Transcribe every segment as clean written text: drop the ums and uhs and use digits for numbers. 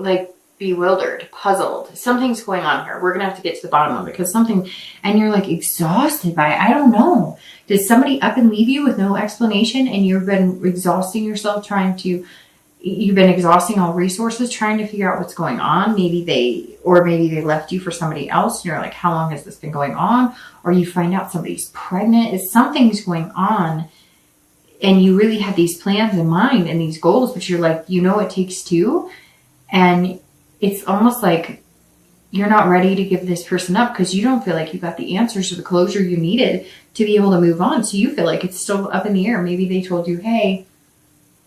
like bewildered, puzzled. Something's going on here. We're going to have to get to the bottom of it because something, and you're like exhausted by it. I don't know. Did somebody up and leave you with no explanation and you've been exhausting yourself you've been exhausting all resources trying to figure out what's going on? Maybe they left you for somebody else and you're like, how long has this been going on? Or you find out somebody's pregnant. Something's going on and you really had these plans in mind and these goals, but you're like, it takes two. And it's almost like you're not ready to give this person up because you don't feel like you got the answers or the closure you needed to be able to move on. So you feel like it's still up in the air. Maybe they told you, hey,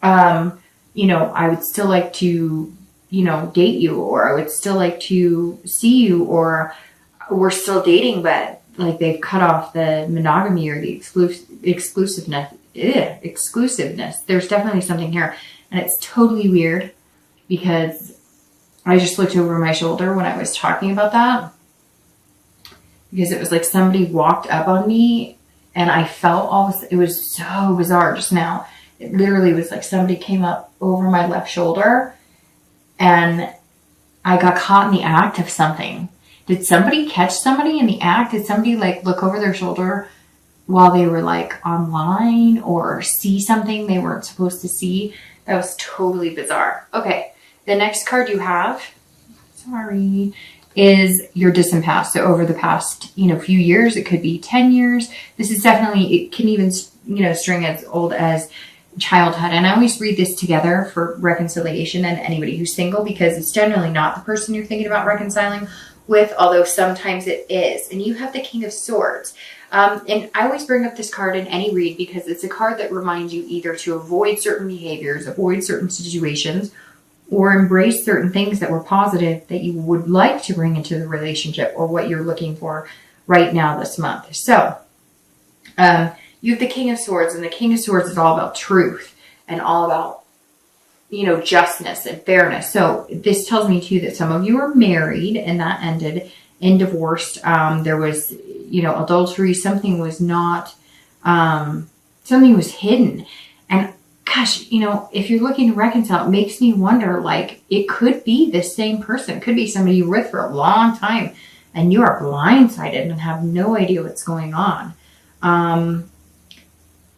I would still like to, date you, or I would still like to see you, or we're still dating, but like they've cut off the monogamy or the exclusiveness. There's definitely something here. And it's totally weird because I just looked over my shoulder when I was talking about that because it was like somebody walked up on me and I felt it was so bizarre just now. It literally was like somebody came up over my left shoulder and I got caught in the act of something. Did somebody catch somebody in the act? Did somebody like look over their shoulder while they were like online or see something they weren't supposed to see? That was totally bizarre. Okay. The next card you have, is your distant past. So over the past, few years, it could be 10 years. This is definitely, it can even, string as old as childhood. And I always read this together for reconciliation and anybody who's single, because it's generally not the person you're thinking about reconciling with, although sometimes it is. And you have the King of Swords. And I always bring up this card in any read because it's a card that reminds you either to avoid certain behaviors, avoid certain situations, or embrace certain things that were positive that you would like to bring into the relationship or what you're looking for right now this month. So you have the King of Swords, and the King of Swords is all about truth and all about, justness and fairness. So this tells me too that some of you are married and that ended in divorce. There was, adultery. Something was hidden. And gosh, if you're looking to reconcile, it makes me wonder, like, it could be the same person. It could be somebody you're with for a long time and you are blindsided and have no idea what's going on.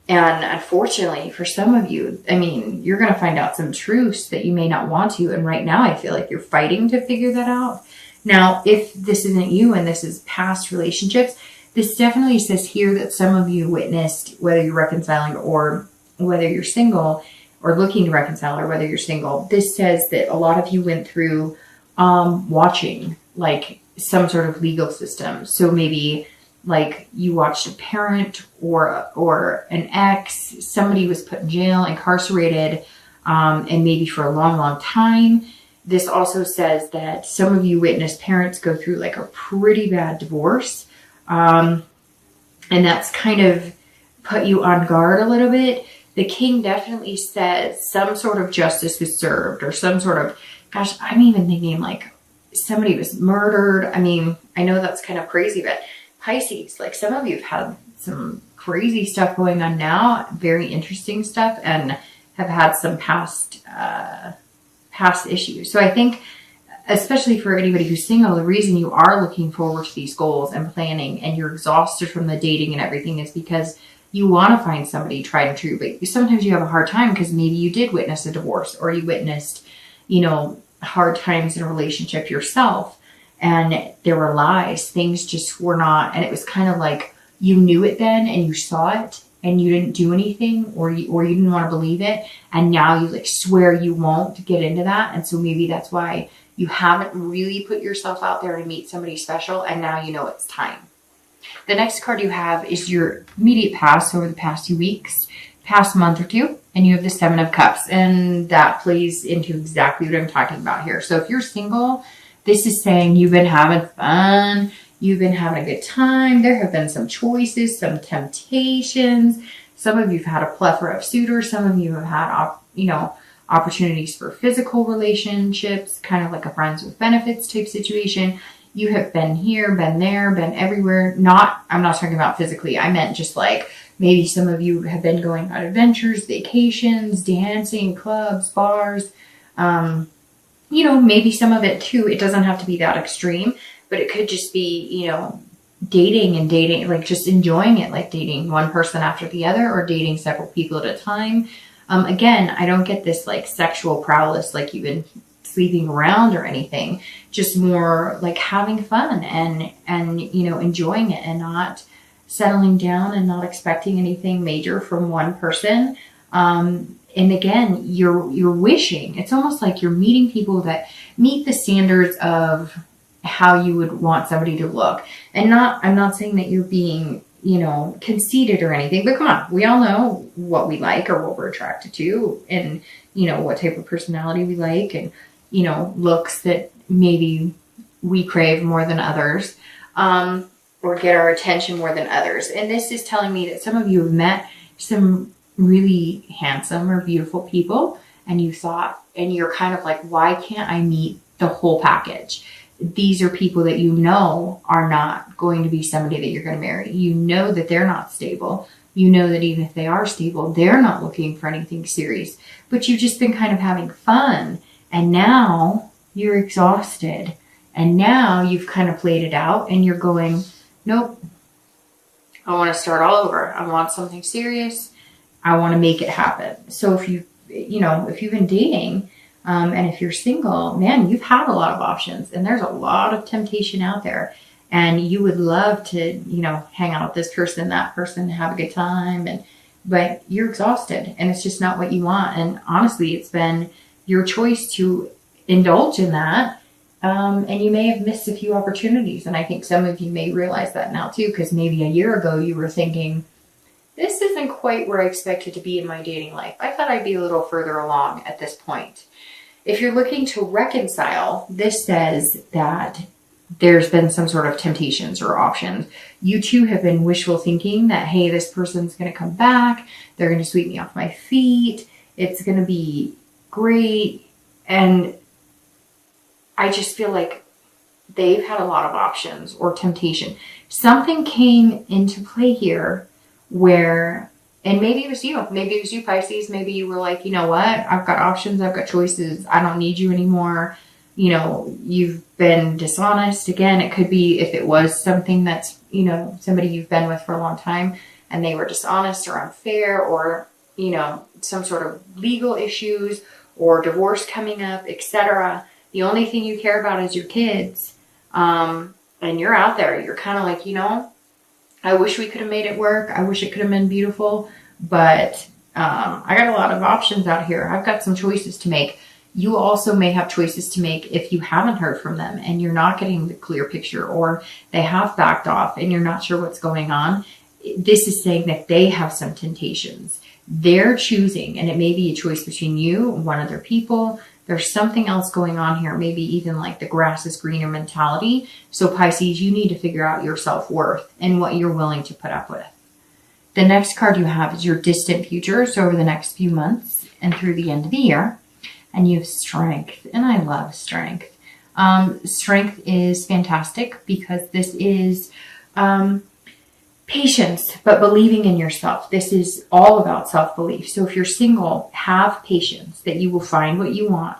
And unfortunately for some of you, you're going to find out some truths that you may not want to. And right now I feel like you're fighting to figure that out. Now, if this isn't you and this is past relationships, this definitely says here that some of you witnessed, whether you're reconciling or whether you're single or looking to reconcile, or whether you're single, this says that a lot of you went through watching like some sort of legal system. So maybe like you watched a parent or an ex, somebody was put in jail, incarcerated, and maybe for a long, long time. This also says that some of you witnessed parents go through like a pretty bad divorce. And that's kind of put you on guard a little bit. The King definitely says some sort of justice was served, or some sort of, gosh, I'm even thinking like somebody was murdered. I know that's kind of crazy, but Pisces, like some of you have had some crazy stuff going on now, very interesting stuff, and have had some past issues. So I think, especially for anybody who's single, the reason you are looking forward to these goals and planning and you're exhausted from the dating and everything is because you want to find somebody tried and true, but sometimes you have a hard time because maybe you did witness a divorce, or you witnessed, hard times in a relationship yourself, and there were lies. Things just were not, and it was kind of like you knew it then and you saw it and you didn't do anything, or you didn't want to believe it, and now you like swear you won't get into that. And so maybe that's why you haven't really put yourself out there to meet somebody special, and now you know it's time. The next card you have is your immediate past over the past 2 weeks, past month or two, and you have the Seven of Cups, and that plays into exactly what I'm talking about here. So if you're single, this is saying you've been having fun, you've been having a good time, there have been some choices, some temptations, some of you have had a plethora of suitors, some of you have had, opportunities for physical relationships, kind of like a friends with benefits type situation. You have been here, been there, been everywhere. I'm not talking about physically. I meant just like maybe some of you have been going on adventures, vacations, dancing, clubs, bars. maybe some of it too, it doesn't have to be that extreme, but it could just be, dating, like just enjoying it, like dating one person after the other or dating several people at a time. Again, I don't get this like sexual prowess, like you've been sleeping around or anything, just more like having fun and enjoying it and not settling down and not expecting anything major from one person. And again, you're wishing, it's almost like you're meeting people that meet the standards of how you would want somebody to look. And I'm not saying that you're being, conceited or anything, but come on, we all know what we like or what we're attracted to and, what type of personality we like and, looks that maybe we crave more than others, or get our attention more than others. And this is telling me that some of you have met some really handsome or beautiful people and you thought, and you're kind of like, why can't I meet the whole package? These are people that are not going to be somebody that you're going to marry. You know that they're not stable. You know that even if they are stable, they're not looking for anything serious. But you've just been kind of having fun. And now you're exhausted. And now you've kind of played it out and you're going, nope, I want to start all over. I want something serious. I want to make it happen. So if you've been dating, and if you're single, man, you've had a lot of options and there's a lot of temptation out there and you would love to, hang out with this person, that person, have a good time. But you're exhausted and it's just not what you want. And honestly, it's been your choice to indulge in that. And you may have missed a few opportunities. And I think some of you may realize that now too, because maybe a year ago you were thinking, this isn't quite where I expected to be in my dating life. I thought I'd be a little further along at this point. If you're looking to reconcile, this says that there's been some sort of temptations or options. You too have been wishful thinking that, hey, this person's going to come back. They're going to sweep me off my feet. It's going to be great. And I just feel like they've had a lot of options or temptation. Something came into play here where, and maybe it was you, Pisces. Maybe you were like, you know what? I've got options. I've got choices. I don't need you anymore. You've been dishonest. Again, it could be if it was something that's, somebody you've been with for a long time and they were dishonest or unfair or, some sort of legal issues or divorce coming up, etc. The only thing you care about is your kids. And you're out there. You're kind of like, I wish we could have made it work. I wish it could have been beautiful, but I got a lot of options out here. I've got some choices to make. You also may have choices to make if you haven't heard from them and you're not getting the clear picture or they have backed off and you're not sure what's going on. This is saying that they have some temptations. They're choosing, and it may be a choice between you and one other people. There's something else going on here, maybe even like the grass is greener mentality. So Pisces, you need to figure out your self-worth and what you're willing to put up with. The next card you have is your distant future. So over the next few months and through the end of the year. And you have strength. And I love strength. Strength is fantastic because this is patience, but believing in yourself. This is all about self-belief. So if you're single, have patience that you will find what you want.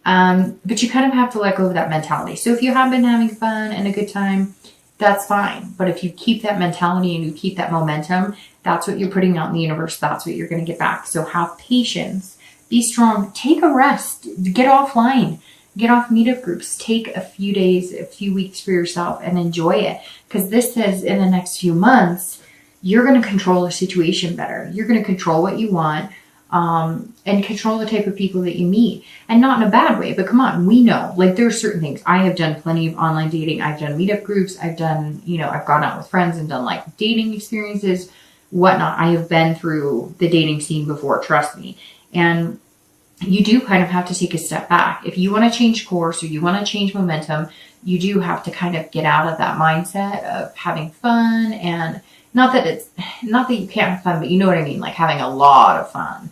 But you kind of have to let go of that mentality. So if you have been having fun and a good time, that's fine. But if you keep that mentality and you keep that momentum, that's what you're putting out in the universe. That's what you're going to get back. So have patience. Be strong. Take a rest. Get offline. Get off meetup groups. Take a few days, a few weeks for yourself and enjoy it. Because this says in the next few months, you're going to control the situation better. You're going to control what you want and control the type of people that you meet. And not in a bad way, but come on, we know. Like there are certain things. I have done plenty of online dating. I've done meetup groups. I've done, I've gone out with friends and done like dating experiences, whatnot. I have been through the dating scene before, trust me. And you do kind of have to take a step back. If you want to change course or you want to change momentum, you do have to kind of get out of that mindset of having fun. And not that you can't have fun, but you know what I mean? Like having a lot of fun.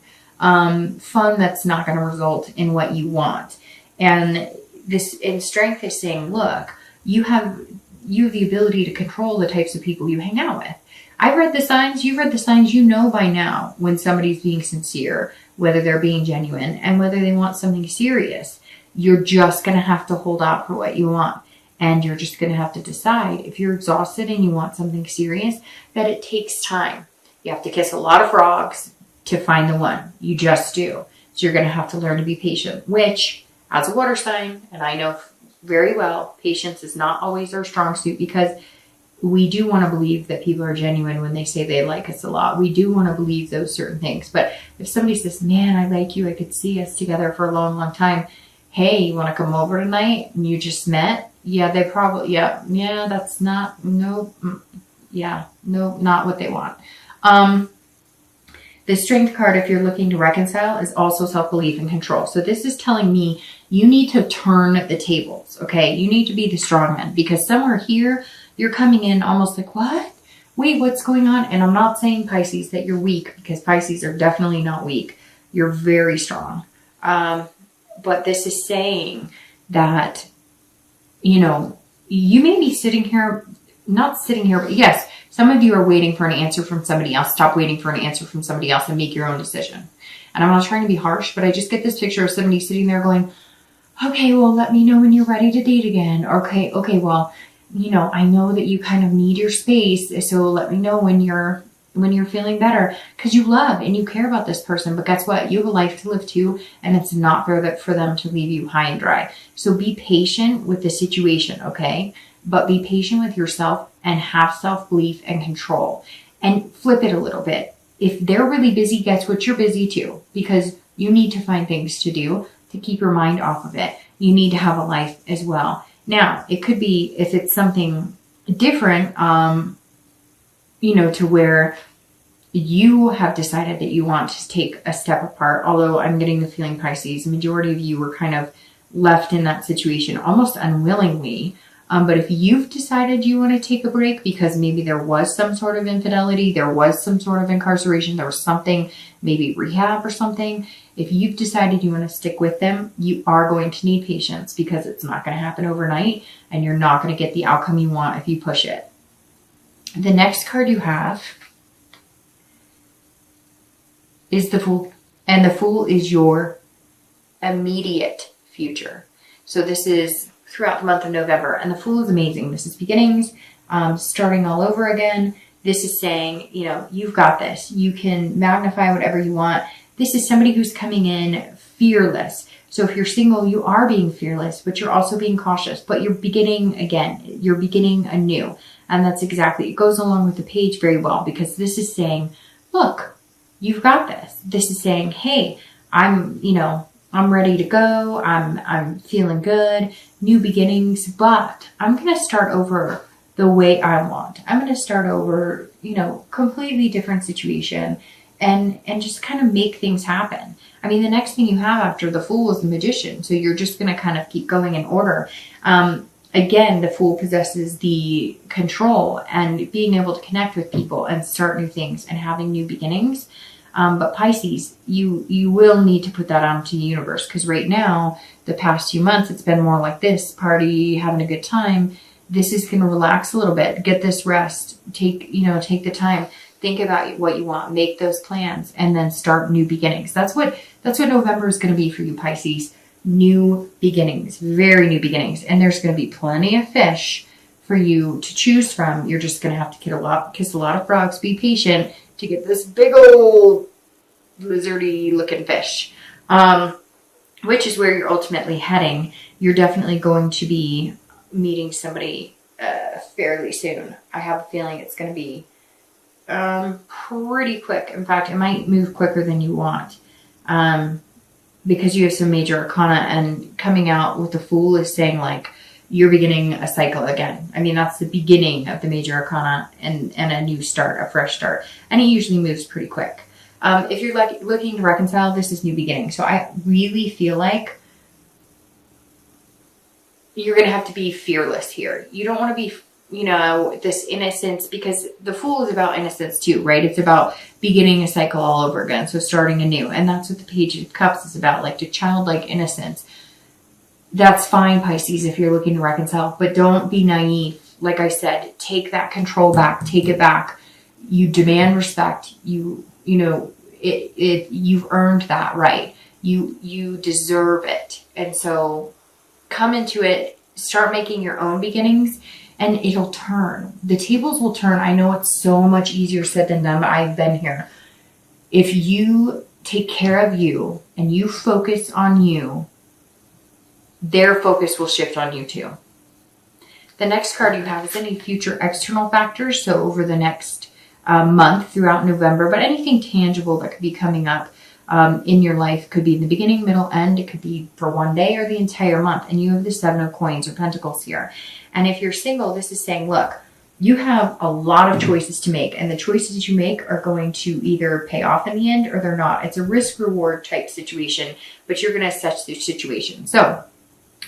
Fun that's not going to result in what you want. And this in strength is saying, look, you have the ability to control the types of people you hang out with. I've read the signs. You've read the signs. You know by now when somebody's being sincere, whether they're being genuine and whether they want something serious. you're just going to have to hold out for what you want. And you're just going to have to decide, if you're exhausted and you want something serious, that it takes time. You have to kiss a lot of frogs to find the one. You just do. So you're going to have to learn to be patient, which, as a water sign, and I know very well, patience is not always our strong suit, because we do want to believe that people are genuine when they say they like us a lot. We do want to believe those certain things. But if somebody says, man, I like you, I could see us together for a long, long time. Hey, you want to come over tonight? And you just met? Yeah, they probably, yeah, that's not, no, not what they want. The Strength card, if you're looking to reconcile, is also self-belief and control. So this is telling me you need to turn the tables, okay? You need to be the strong man, because somewhere here, you're coming in almost like, what? Wait, what's going on? And I'm not saying, Pisces, that you're weak, because Pisces are definitely not weak. You're very strong. But this is saying that, you know, you may be sitting here, not sitting here, but yes, some of you are waiting for an answer from somebody else. Stop waiting for an answer from somebody else and make your own decision. And I'm not trying to be harsh, but I just get this picture of somebody sitting there going, okay, well, let me know when you're ready to date again. Okay, well, you know, I know that you kind of need your space, so let me know when you're feeling better, because you love and you care about this person. But guess what? You have a life to live too, and it's not fair for them to leave you high and dry. So be patient with the situation, okay? But be patient with yourself and have self-belief and control. And flip it a little bit. If they're really busy, guess what? You're busy too, because you need to find things to do to keep your mind off of it. You need to have a life as well. Now, it could be, if it's something different, you know, to where you have decided that you want to take a step apart. Although I'm getting the feeling, Pisces, the majority of you were kind of left in that situation almost unwillingly. But if you've decided you want to take a break because maybe there was some sort of infidelity, there was some sort of incarceration, there was something, maybe rehab or something. If you've decided you want to stick with them, you are going to need patience, because it's not going to happen overnight, and you're not going to get the outcome you want if you push it. The next card you have is the Fool, and the Fool is your immediate future. So this is throughout the month of November, and the Fool is amazing. This is beginnings, starting all over again. This is saying, you know, you've got this. You can magnify whatever you want. This is somebody who's coming in fearless. So if you're single, you are being fearless, but you're also being cautious, but you're beginning again. You're beginning anew. And that's exactly, it goes along with the page very well, because this is saying, look, you've got this. This is saying, hey, I'm ready to go. I'm feeling good, new beginnings, but I'm going to start over the way I want. I'm going to start over, you know, completely different situation, and just kind of make things happen. I mean, the next thing you have after the Fool is the Magician. So you're just going to kind of keep going in order. Again, the Fool possesses the control and being able to connect with people and start new things and having new beginnings. But Pisces, you will need to put that out to the universe, because right now, the past few months, it's been more like this, party, having a good time. This is going to relax a little bit, get this rest, take the time, think about what you want, make those plans, and then start new beginnings. That's what November is going to be for you, Pisces. New beginnings, very new beginnings. And there's going to be plenty of fish for you to choose from. You're just going to have to kiss a lot of frogs, be patient to get this big old lizardy looking fish, which is where you're ultimately heading. You're definitely going to be meeting somebody fairly soon. I have a feeling it's going to be pretty quick. In fact, it might move quicker than you want, because you have some major arcana, and coming out with the Fool is saying, like, you're beginning a cycle again. I mean, that's the beginning of the major arcana, and a new start, a fresh start. And it usually moves pretty quick. If you're looking to reconcile, this is new beginning. So I really feel like you're going to have to be fearless here. You don't want to be, this innocence, because the Fool is about innocence too, right? It's about beginning a cycle all over again. So starting anew. And that's what the Page of Cups is about, like the childlike innocence. That's fine, Pisces, if you're looking to reconcile, but don't be naive. Like I said, take that control back, take it back. You demand respect. You've earned that right. You deserve it. And so come into it, start making your own beginnings, and it'll turn. The tables will turn. I know it's so much easier said than done, but I've been here. If you take care of you and you focus on you, their focus will shift on you too. The next card you have is any future external factors. So over the next month throughout November, but anything tangible that could be coming up in your life. Could be in the beginning, middle, end. It could be for one day or the entire month. And you have the 7 of coins or pentacles here. And if you're single, this is saying, look, you have a lot of choices to make. And the choices you make are going to either pay off in the end or they're not. It's a risk-reward type situation, but you're going to assess the situation. So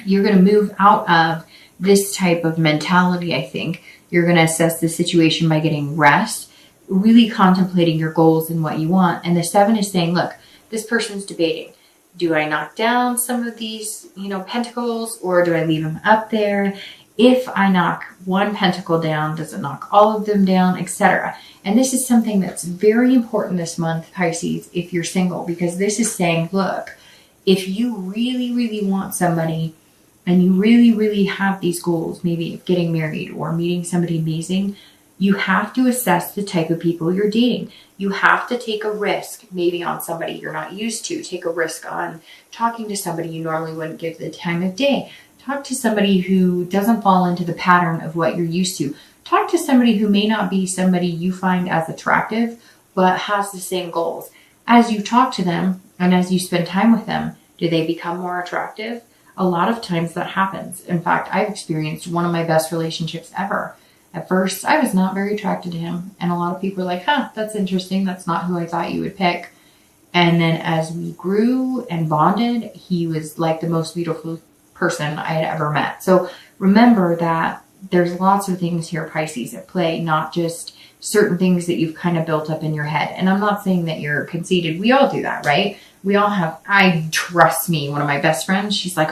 you're going to move out of this type of mentality, I think. You're going to assess the situation by getting rest, really contemplating your goals and what you want. And the 7 is saying, look, this person's debating. Do I knock down some of these, pentacles, or do I leave them up there? If I knock one pentacle down, does it knock all of them down, etc.? And this is something that's very important this month, Pisces, if you're single, because this is saying, look, if you really, really want somebody and you really, really have these goals, maybe of getting married or meeting somebody amazing, you have to assess the type of people you're dating. You have to take a risk, maybe on somebody you're not used to. Take a risk on talking to somebody you normally wouldn't give the time of day. Talk to somebody who doesn't fall into the pattern of what you're used to. Talk to somebody who may not be somebody you find as attractive, but has the same goals. As you talk to them and as you spend time with them, do they become more attractive? A lot of times that happens. In fact, I've experienced one of my best relationships ever. At first, I was not very attracted to him. And a lot of people were like, that's interesting. That's not who I thought you would pick. And then as we grew and bonded, he was like the most beautiful person I had ever met. So remember that there's lots of things here, Pisces, at play, not just certain things that you've kind of built up in your head. And I'm not saying that you're conceited. We all do that, right? We all have, trust me, one of my best friends, she's like,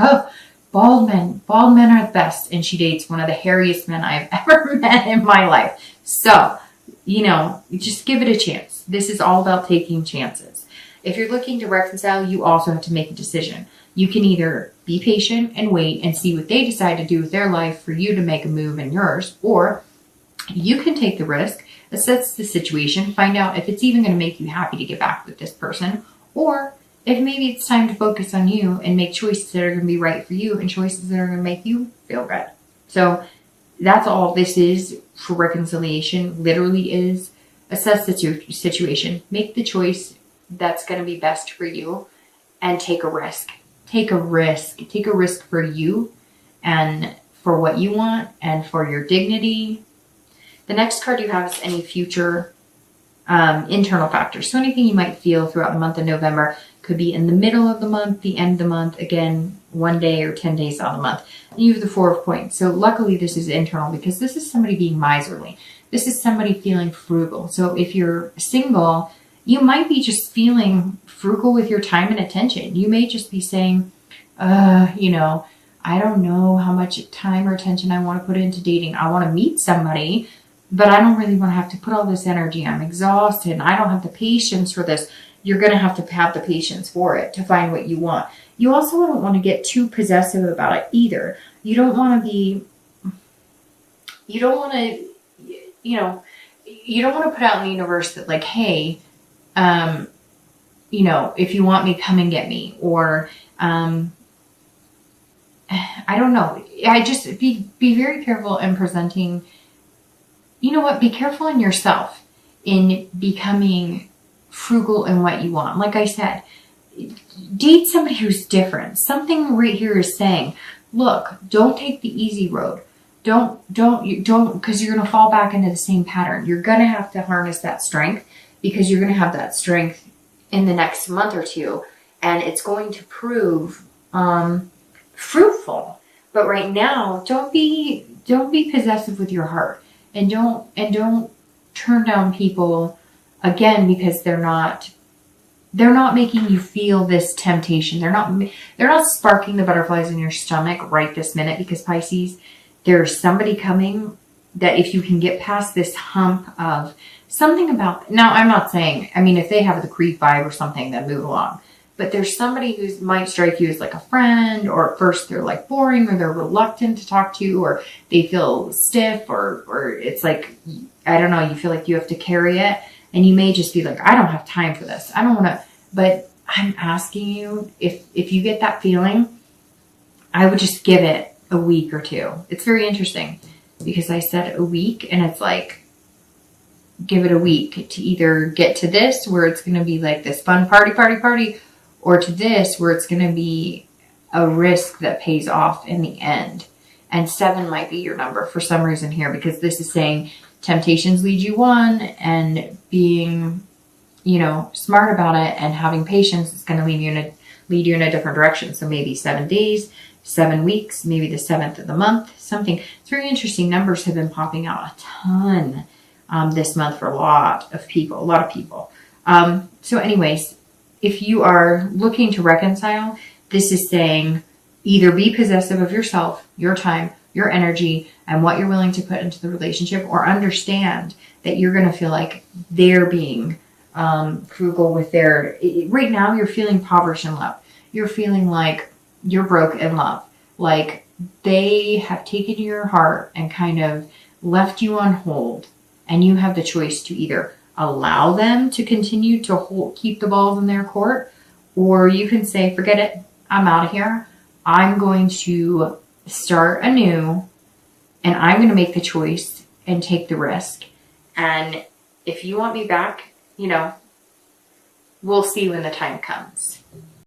bald men are the best. And she dates one of the hairiest men I've ever met in my life. So, just give it a chance. This is all about taking chances. If you're looking to reconcile, you also have to make a decision. You can either be patient and wait and see what they decide to do with their life for you to make a move in yours, or you can take the risk, assess the situation, find out if it's even going to make you happy to get back with this person, or if maybe it's time to focus on you and make choices that are going to be right for you and choices that are going to make you feel good. So that's all this is for reconciliation, literally is assess the situation, make the choice that's going to be best for you, and take a risk. Take a risk. Take a risk for you and for what you want and for your dignity. The next card you have is any future internal factors. So anything you might feel throughout the month of November. Could be in the middle of the month, the end of the month, again, 1 day or 10 days out of the month. And you have the 4 of coins. So luckily this is internal because this is somebody being miserly. This is somebody feeling frugal. So if you're single, you might be just feeling frugal with your time and attention. You may just be saying, I don't know how much time or attention I want to put into dating. I want to meet somebody, but I don't really want to have to put all this energy. I'm exhausted and I don't have the patience for this. You're going to have the patience for it to find what you want. You also don't want to get too possessive about it either. You don't want to put out in the universe that like, hey, if you want me, come and get me. Or, I don't know. I just be very careful in presenting, be careful in yourself in becoming frugal in what you want. Like I said, date somebody who's different. Something right here is saying, look, don't take the easy road. Don't, because you're going to fall back into the same pattern. You're going to have to harness that strength because you're going to have that strength in the next month or two. And it's going to prove fruitful. But right now, don't be possessive with your heart. And don't turn down people again because they're not making you feel this temptation. They're not sparking the butterflies in your stomach right this minute, because Pisces, there's somebody coming that if you can get past this hump of something about, now I'm not saying, if they have the creep vibe or something, then move along. But there's somebody who might strike you as like a friend, or at first they're like boring, or they're reluctant to talk to you, or they feel stiff, or it's like, I don't know, you feel like you have to carry it. And you may just be like, I don't have time for this. I don't want to, but I'm asking you, if you get that feeling, I would just give it a week or two. It's very interesting because I said a week, and it's like, give it a week to either get to this where it's going to be like this fun party, or to this where it's going to be a risk that pays off in the end. And 7 might be your number for some reason here, because this is saying temptations lead you on, and being, you know, smart about it and having patience is going to lead you in a different direction. So maybe 7 days, 7 weeks, maybe the 7th of the month, something. It's very interesting. Numbers have been popping out a ton this month for a lot of people. So anyways, if you are looking to reconcile, this is saying either be possessive of yourself, your time, your energy, and what you're willing to put into the relationship, or understand that you're going to feel like they're being frugal with their, right now you're feeling impoverished in love. You're feeling like you're broke in love. Like they have taken your heart and kind of left you on hold, and you have the choice to either allow them to continue to keep the balls in their court, or you can say, forget it, I'm out of here. I'm going to start anew, and I'm going to make the choice and take the risk. And if you want me back, you know, we'll see when the time comes.